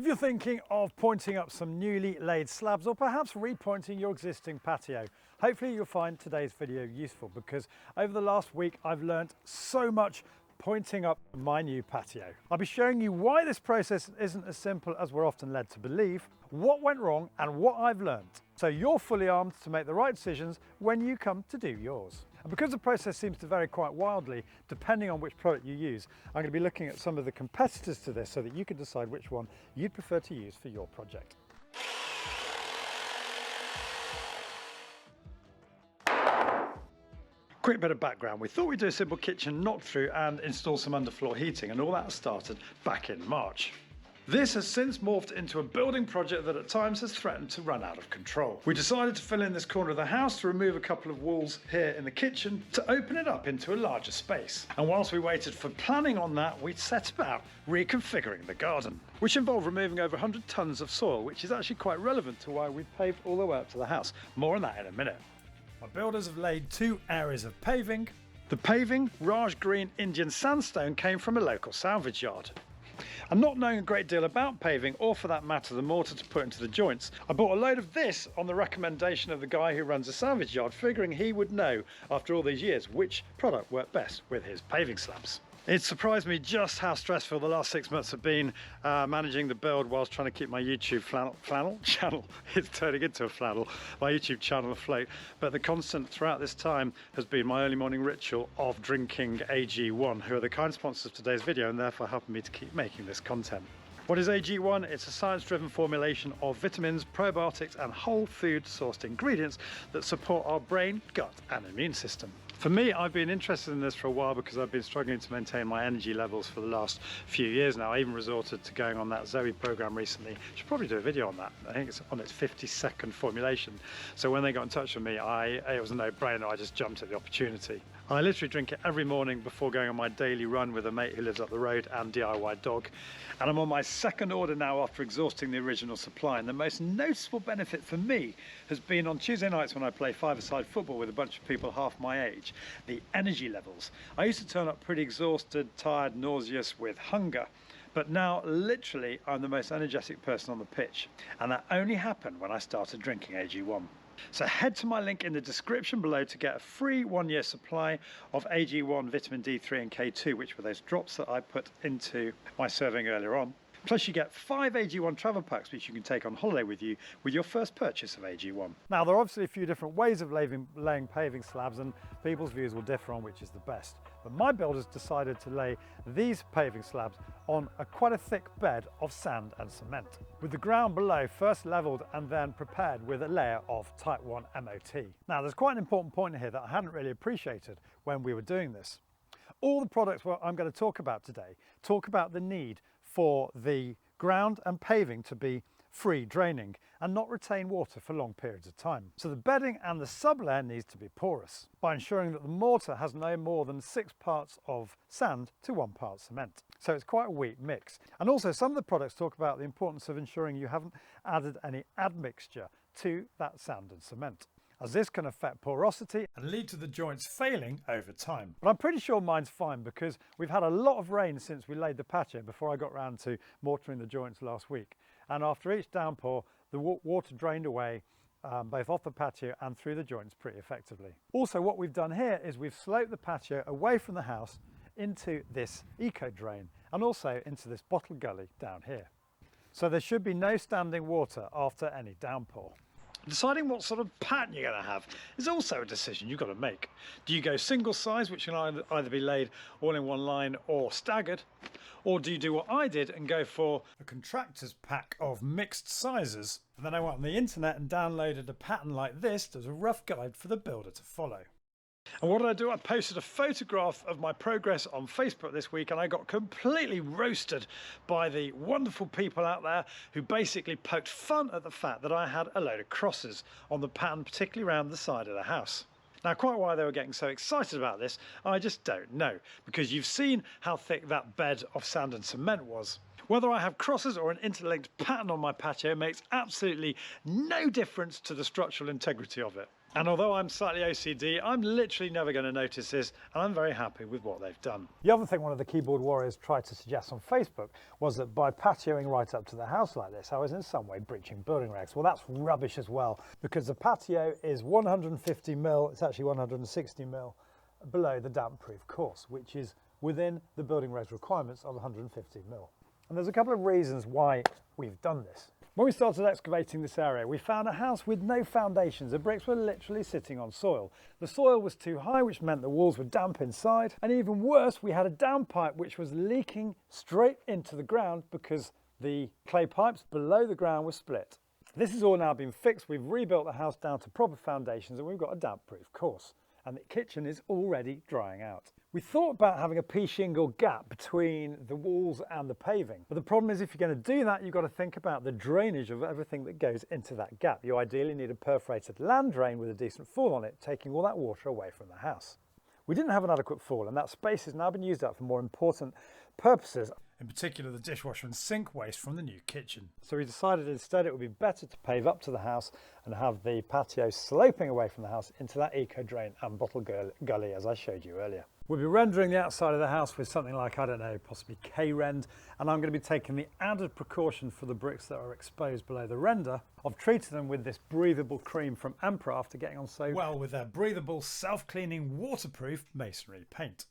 If you're thinking of pointing up some newly laid slabs or perhaps repointing your existing patio, hopefully you'll find today's video useful, because over the last week I've learned so much pointing up my new patio. I'll be showing you why this process isn't as simple as we're often led to believe, what went wrong and what I've learned, so you're fully armed to make the right decisions when you come to do yours. And because the process seems to vary quite wildly depending on which product you use, I'm going to be looking at some of the competitors to this so that you can decide which one you'd prefer to use for your project. Quick bit of background. We thought we'd do a simple kitchen knock through and install some underfloor heating, and all that started back in March. This has since morphed into a building project that at times has threatened to run out of control. We decided to fill in this corner of the house to remove a couple of walls here in the kitchen to open it up into a larger space. And whilst we waited for planning on that, we set about reconfiguring the garden, which involved removing over 100 tons of soil, which is actually quite relevant to why we paved all the way up to the house. More on that in a minute. My builders have laid 2 areas of paving. The paving, Raj Green Indian sandstone, came from a local salvage yard. And not knowing a great deal about paving, or for that matter the mortar to put into the joints, I bought a load of this on the recommendation of the guy who runs a salvage yard, figuring he would know after all these years which product worked best with his paving slabs. It surprised me just how stressful the last 6 months have been managing the build whilst trying to keep my YouTube flannel channel, it's turning into a flannel, my YouTube channel afloat. But the constant throughout this time has been my early morning ritual of drinking AG1, who are the kind sponsors of today's video and therefore helping me to keep making this content. What is AG1? It's a science-driven formulation of vitamins, probiotics and whole food sourced ingredients that support our brain, gut and immune system. For me, I've been interested in this for a while because I've been struggling to maintain my energy levels for the last few years now. I even resorted to going on that Zoe program recently. Should probably do a video on that. I think it's on its 52nd formulation. So when they got in touch with me, it was a no-brainer. I just jumped at the opportunity. I literally drink it every morning before going on my daily run with a mate who lives up the road and DIY dog. And I'm on my 2nd order now after exhausting the original supply. And the most noticeable benefit for me has been on Tuesday nights when I play five-a-side football with a bunch of people half my age. The energy levels. I used to turn up pretty exhausted, tired, nauseous with hunger. But now, literally, I'm the most energetic person on the pitch. And that only happened when I started drinking AG1. So head to my link in the description below to get a free 1-year supply of AG1 vitamin D3 and K2, which were those drops that I put into my serving earlier on. Plus you get 5 AG1 travel packs which you can take on holiday with you with your first purchase of AG1. Now there are obviously a few different ways of laying paving slabs, and people's views will differ on which is the best. But my builders decided to lay these paving slabs on quite a thick bed of sand and cement, with the ground below first levelled and then prepared with a layer of Type 1 MOT. Now there's quite an important point here that I hadn't really appreciated when we were doing this. All the products I'm going to talk about today talk about the need for the ground and paving to be free draining and not retain water for long periods of time. So the bedding and the sublayer needs to be porous by ensuring that the mortar has no more than 6 parts of sand to 1 part cement. So it's quite a weak mix. And also some of the products talk about the importance of ensuring you haven't added any admixture to that sand and cement, as this can affect porosity and lead to the joints failing over time. But I'm pretty sure mine's fine because we've had a lot of rain since we laid the patio before I got round to mortaring the joints last week. And after each downpour, the water drained away both off the patio and through the joints pretty effectively. Also, what we've done here is we've sloped the patio away from the house into this eco drain and also into this bottle gully down here. So there should be no standing water after any downpour. Deciding what sort of pattern you're going to have is also a decision you've got to make. Do you go single size, which can either be laid all in one line or staggered, or do you do what I did and go for a contractor's pack of mixed sizes? And then I went on the internet and downloaded a pattern like this as a rough guide for the builder to follow. And what did I do? I posted a photograph of my progress on Facebook this week, and I got completely roasted by the wonderful people out there who basically poked fun at the fact that I had a load of crosses on the pattern, particularly around the side of the house. Now, quite why they were getting so excited about this, I just don't know, because you've seen how thick that bed of sand and cement was. Whether I have crosses or an interlinked pattern on my patio makes absolutely no difference to the structural integrity of it. And although I'm slightly OCD, I'm literally never going to notice this, and I'm very happy with what they've done. The other thing one of the keyboard warriors tried to suggest on Facebook was that by patioing right up to the house like this, I was in some way breaching building regs. Well, that's rubbish as well, because the patio is 150 mil, it's actually 160 mil below the damp-proof course, which is within the building regs requirements of 150 mil. And there's a couple of reasons why we've done this. When we started excavating this area, we found a house with no foundations. The bricks were literally sitting on soil. The soil was too high, which meant the walls were damp inside. And even worse, we had a downpipe which was leaking straight into the ground because the clay pipes below the ground were split. This has all now been fixed. We've rebuilt the house down to proper foundations and we've got a damp-proof course. And the kitchen is already drying out. We thought about having a pea shingle gap between the walls and the paving. But the problem is if you're going to do that, you've got to think about the drainage of everything that goes into that gap. You ideally need a perforated land drain with a decent fall on it, taking all that water away from the house. We didn't have an adequate fall, and that space has now been used up for more important purposes, in particular the dishwasher and sink waste from the new kitchen. So we decided instead it would be better to pave up to the house and have the patio sloping away from the house into that eco drain and bottle gully as I showed you earlier. We'll be rendering the outside of the house with something like, I don't know, possibly K-rend, and I'm going to be taking the added precaution for the bricks that are exposed below the render of treating them with this breathable cream from Emperor after getting on so well with their breathable, self-cleaning, waterproof masonry paint.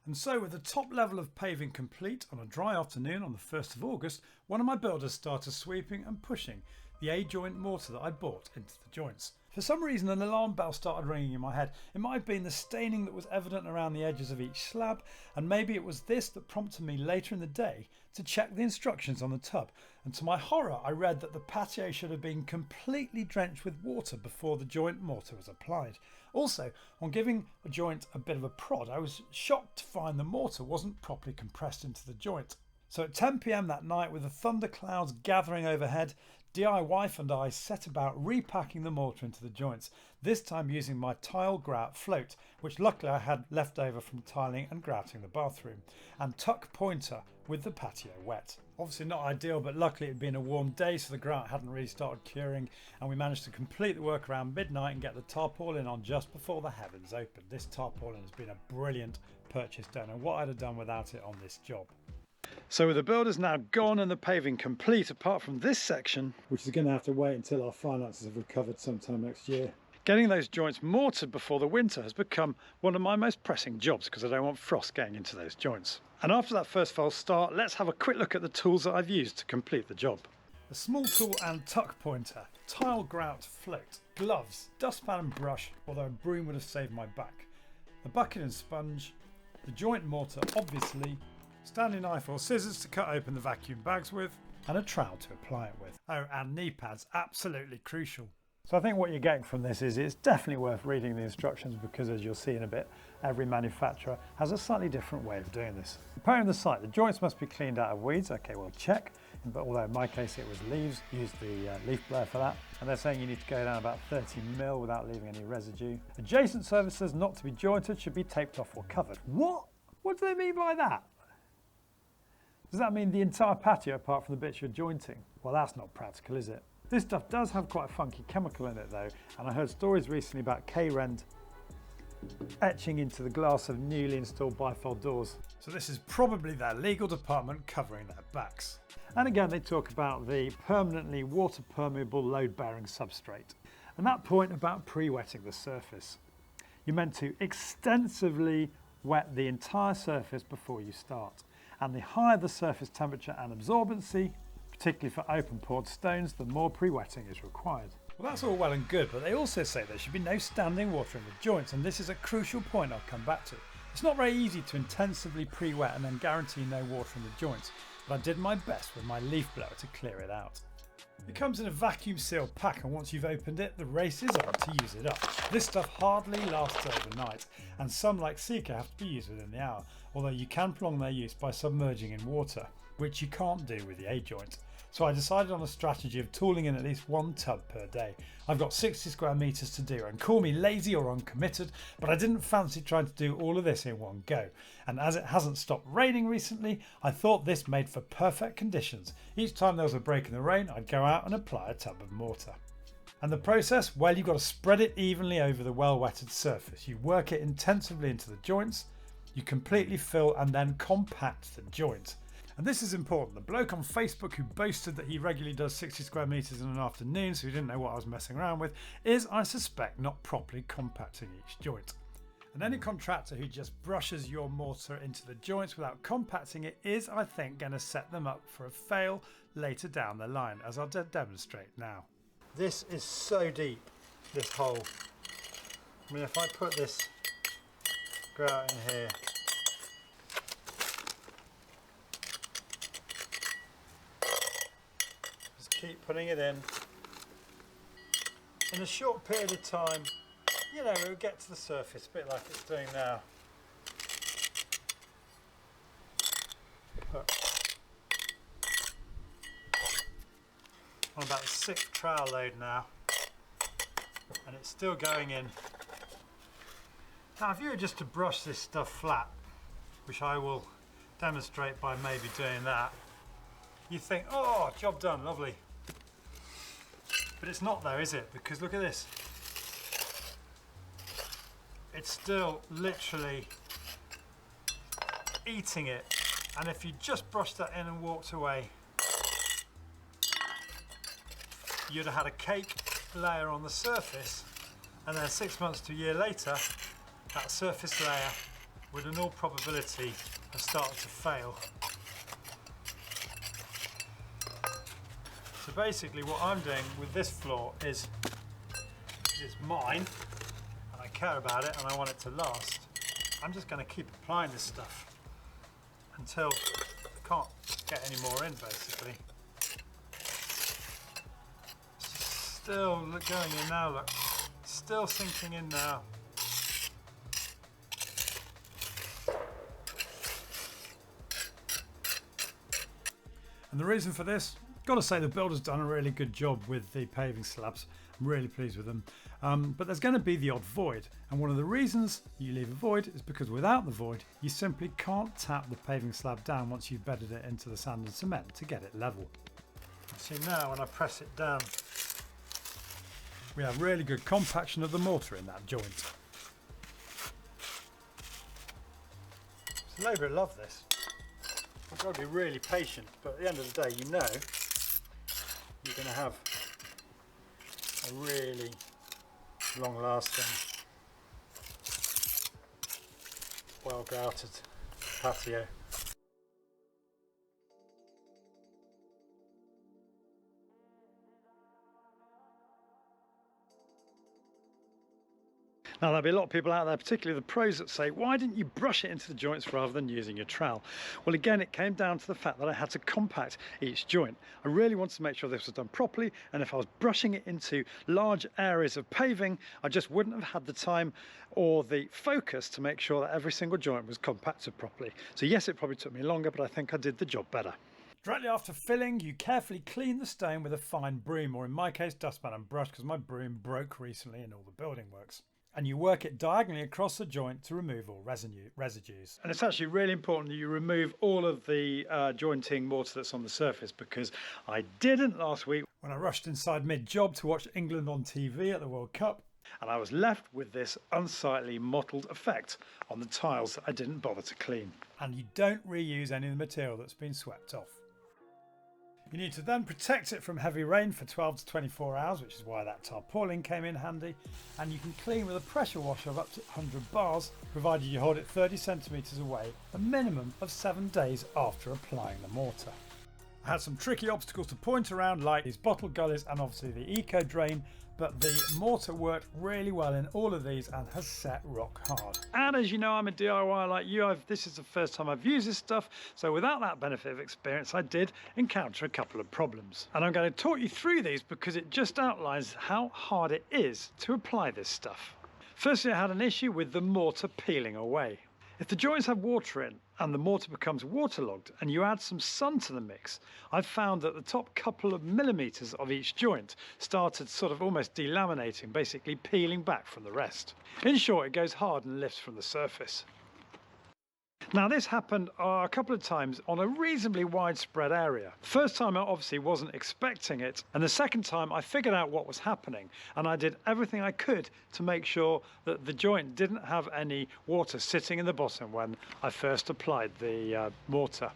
And so with the top level of paving complete on a dry afternoon on the 1st of August, one of my builders started sweeping and pushing the A-joint mortar that I bought into the joints. For some reason an alarm bell started ringing in my head. It might have been the staining that was evident around the edges of each slab, and maybe it was this that prompted me later in the day to check the instructions on the tub. And to my horror I read that the patio should have been completely drenched with water before the joint mortar was applied. Also, on giving a joint a bit of a prod, I was shocked to find the mortar wasn't properly compressed into the joint. So at 10 PM that night, with the thunder clouds gathering overhead, DIYte and I set about repacking the mortar into the joints, this time using my tile grout float, which luckily I had left over from tiling and grouting the bathroom, and tuck pointer with the patio wet. Obviously not ideal, but luckily it had been a warm day so the grout hadn't really started curing, and we managed to complete the work around midnight and get the tarpaulin on just before the heavens opened. This tarpaulin has been a brilliant purchase, don't know what I'd have done without it on this job. So with the builders now gone and the paving complete, apart from this section, which is going to have to wait until our finances have recovered sometime next year, getting those joints mortared before the winter has become one of my most pressing jobs because I don't want frost getting into those joints. And after that first false start, let's have a quick look at the tools that I've used to complete the job. A small tool and tuck pointer, tile grout float, gloves, dustpan and brush, although a broom would have saved my back, a bucket and sponge, the joint mortar obviously, Stanley knife or scissors to cut open the vacuum bags with, and a trowel to apply it with. Oh, and knee pads, absolutely crucial. So I think what you're getting from this is it's definitely worth reading the instructions because, as you'll see in a bit, every manufacturer has a slightly different way of doing this. Preparing the site, the joints must be cleaned out of weeds. Okay, well check, but although in my case it was leaves, use the leaf blower for that. And they're saying you need to go down about 30 mil without leaving any residue. Adjacent surfaces not to be jointed should be taped off or covered. What? What do they mean by that? Does that mean the entire patio apart from the bits you're jointing? Well, that's not practical, is it? This stuff does have quite a funky chemical in it though, and I heard stories recently about K-rend etching into the glass of newly installed bifold doors. So this is probably their legal department covering their backs. And again, they talk about the permanently water permeable load bearing substrate. And that point about pre-wetting the surface. You're meant to extensively wet the entire surface before you start. And the higher the surface temperature and absorbency, particularly for open poured stones, the more pre-wetting is required. Well, that's all well and good, but they also say there should be no standing water in the joints, and this is a crucial point I'll come back to. It's not very easy to intensively pre-wet and then guarantee no water in the joints, but I did my best with my leaf blower to clear it out. It comes in a vacuum sealed pack, and once you've opened it, the race is on to use it up. This stuff hardly lasts overnight, and some like Seeker have to be used within the hour, although you can prolong their use by submerging in water, which you can't do with the A-joint. So I decided on a strategy of tooling in at least one tub per day. I've got 60 square metres to do, and call me lazy or uncommitted, but I didn't fancy trying to do all of this in one go. And as it hasn't stopped raining recently, I thought this made for perfect conditions. Each time there was a break in the rain, I'd go out and apply a tub of mortar. And the process, well, you've got to spread it evenly over the well-wetted surface. You work it intensively into the joints, you completely fill and then compact the joint. And this is important. The bloke on Facebook who boasted that he regularly does 60 square metres in an afternoon, so he didn't know what I was messing around with, is, I suspect, not properly compacting each joint. And any contractor who just brushes your mortar into the joints without compacting it is, I think, going to set them up for a fail later down the line, as I'll demonstrate now. This is so deep, this hole. I mean, if I put this grout in here, just keep putting it in a short period of time, you know, it'll get to the surface, a bit like it's doing now. On about the 6th trowel load now, and it's still going in. Now, if you were just to brush this stuff flat, which I will demonstrate by maybe doing that, you think, oh, job done, lovely. But it's not though, is it? Because look at this. It's still literally eating it. And if you just brushed that in and walked away, you'd have had a cake layer on the surface, and then 6 months to a year later, that surface layer would in all probability have started to fail. So basically what I'm doing with this floor is, it's mine, and I care about it and I want it to last. I'm just going to keep applying this stuff until I can't get any more in, basically. Still going in now, look. Still sinking in now. And the reason for this, got to say the builder's done a really good job with the paving slabs. I'm really pleased with them. But there's going to be the odd void. And one of the reasons you leave a void is because without the void, you simply can't tap the paving slab down once you've bedded it into the sand and cement to get it level. See now when I press it down, we have really good compaction of the mortar in that joint. So labour love this. You've got to be really patient, but at the end of the day, you know you're going to have a really long-lasting, well-grouted patio. Now there'll be a lot of people out there, particularly the pros, that say, why didn't you brush it into the joints rather than using your trowel? Well, again, it came down to the fact that I had to compact each joint. I really wanted to make sure this was done properly, and if I was brushing it into large areas of paving, I just wouldn't have had the time or the focus to make sure that every single joint was compacted properly. So yes, it probably took me longer, but I think I did the job better. Directly after filling, you carefully clean the stone with a fine broom, or in my case, dustpan and brush, because my broom broke recently in all the building works. And you work it diagonally across the joint to remove all residues. And it's actually really important that you remove all of the jointing mortar that's on the surface, because I didn't last week when I rushed inside mid-job to watch England on TV at the World Cup, and I was left with this unsightly mottled effect on the tiles that I didn't bother to clean. And you don't reuse any of the material that's been swept off. You need to then protect it from heavy rain for 12 to 24 hours, which is why that tarpaulin came in handy. And you can clean with a pressure washer of up to 100 bars, provided you hold it 30 centimetres away, a minimum of 7 days after applying the mortar. I had some tricky obstacles to point around, like these bottle gullies and obviously the eco drain, but the mortar worked really well in all of these and has set rock hard. And as you know, I'm a DIY like you. This is the first time I've used this stuff, so without that benefit of experience, I did encounter a couple of problems. And I'm going to talk you through these because it just outlines how hard it is to apply this stuff. Firstly, I had an issue with the mortar peeling away. If the joints have water in and the mortar becomes waterlogged and you add some sun to the mix, I've found that the top couple of millimetres of each joint started sort of almost delaminating, basically peeling back from the rest. In short, it goes hard and lifts from the surface. Now this happened a couple of times on a reasonably widespread area. First time I obviously wasn't expecting it, and the second time I figured out what was happening, and I did everything I could to make sure that the joint didn't have any water sitting in the bottom when I first applied the mortar.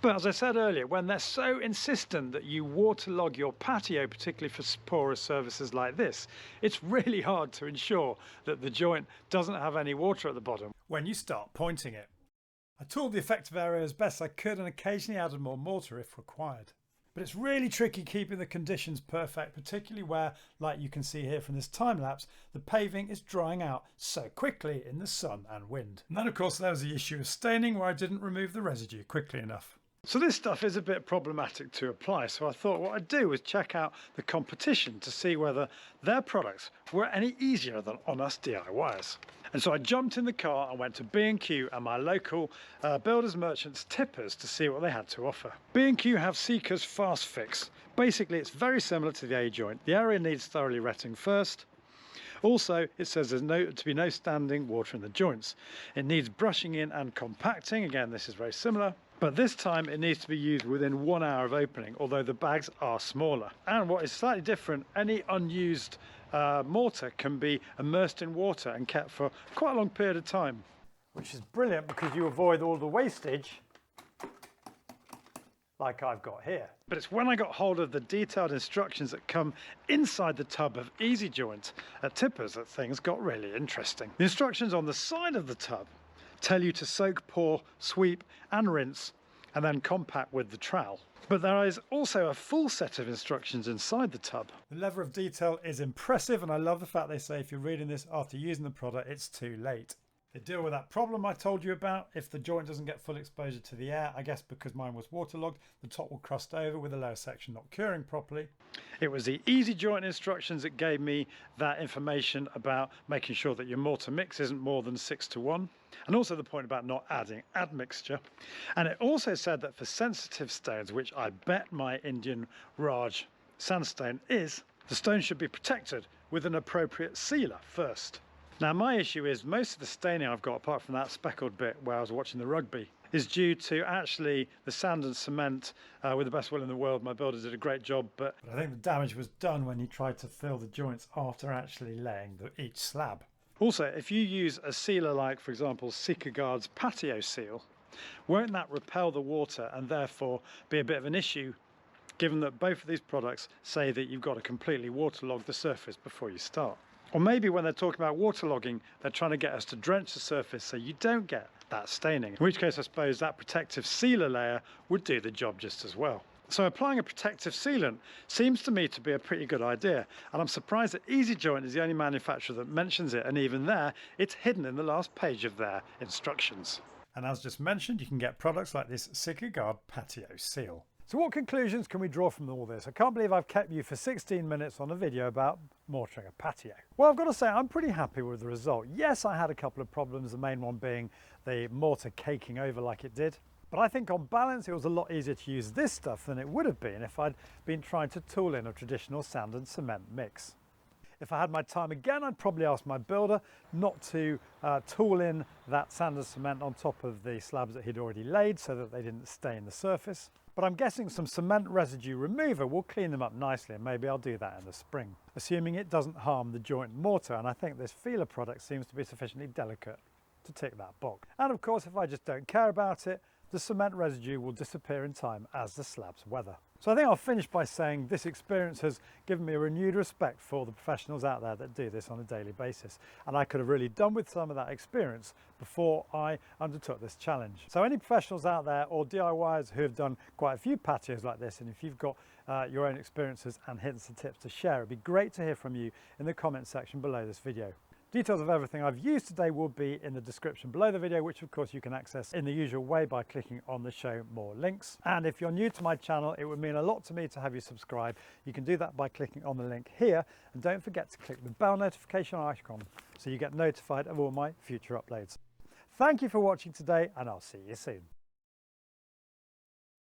But as I said earlier, when they're so insistent that you waterlog your patio, particularly for porous surfaces like this, it's really hard to ensure that the joint doesn't have any water at the bottom when you start pointing it. I tooled the effective area as best I could and occasionally added more mortar if required. But it's really tricky keeping the conditions perfect, particularly where, like you can see here from this time lapse, the paving is drying out so quickly in the sun and wind. And then of course there was the issue of staining, where I didn't remove the residue quickly enough. So this stuff is a bit problematic to apply, so I thought what I'd do was check out the competition to see whether their products were any easier than on us DIYers. And so I jumped in the car and went to B&Q and my local builders merchants tippers to see what they had to offer. B&Q have Seeker's Fast Fix. Basically it's very similar to the A-joint. The area needs thoroughly retting first. Also, it says there's to be no standing water in the joints. It needs brushing in and compacting. Again, this is very similar. But this time it needs to be used within 1 hour of opening, although the bags are smaller. And what is slightly different, any unused mortar can be immersed in water and kept for quite a long period of time. Which is brilliant because you avoid all the wastage like I've got here. But it's when I got hold of the detailed instructions that come inside the tub of Easy Joint at Tippers that things got really interesting. The instructions on the side of the tub tell you to soak, pour, sweep and rinse and then compact with the trowel. But there is also a full set of instructions inside the tub. The level of detail is impressive, and I love the fact they say if you're reading this after using the product, it's too late. They deal with that problem I told you about. If the joint doesn't get full exposure to the air, I guess because mine was waterlogged, the top will crust over with the lower section not curing properly. It was the Easy Joint instructions that gave me that information about making sure that your mortar mix isn't more than 6:1. And also the point about not adding admixture. And it also said that for sensitive stones, which I bet my Indian Raj sandstone is, the stone should be protected with an appropriate sealer first. Now my issue is most of the staining I've got, apart from that speckled bit where I was watching the rugby, is due to actually the sand and cement. With the best will in the world, my builder did a great job, but I think the damage was done when he tried to fill the joints after actually laying each slab. Also, if you use a sealer like, for example, Seeker's Patio Seal, won't that repel the water and therefore be a bit of an issue, given that both of these products say that you've got to completely waterlog the surface before you start? Or maybe when they're talking about waterlogging, they're trying to get us to drench the surface so you don't get that staining. In which case, I suppose that protective sealer layer would do the job just as well. So applying a protective sealant seems to me to be a pretty good idea, and I'm surprised that Easy Joint is the only manufacturer that mentions it, and even there, it's hidden in the last page of their instructions. And as just mentioned, you can get products like this Seeker's Patio Seal. So what conclusions can we draw from all this? I can't believe I've kept you for 16 minutes on a video about mortaring a patio. Well, I've got to say I'm pretty happy with the result. Yes, I had a couple of problems, the main one being the mortar caking over like it did. But I think on balance it was a lot easier to use this stuff than it would have been if I'd been trying to tool in a traditional sand and cement mix. If I had my time again, I'd probably ask my builder not to tool in that sand and cement on top of the slabs that he'd already laid so that they didn't stain the surface. But I'm guessing some cement residue remover will clean them up nicely, and maybe I'll do that in the spring, assuming it doesn't harm the joint mortar, and I think this feeler product seems to be sufficiently delicate to tick that box. And of course, if I just don't care about it, the cement residue will disappear in time as the slabs weather. So I think I'll finish by saying this experience has given me a renewed respect for the professionals out there that do this on a daily basis. And I could have really done with some of that experience before I undertook this challenge. So any professionals out there or DIYers who have done quite a few patios like this, and if you've got your own experiences and hints and tips to share, it'd be great to hear from you in the comment section below this video. Details of everything I've used today will be in the description below the video, which of course you can access in the usual way by clicking on the show more links. And if you're new to my channel, it would mean a lot to me to have you subscribe. You can do that by clicking on the link here, and don't forget to click the bell notification icon so you get notified of all my future uploads. Thank you for watching today, and I'll see you soon.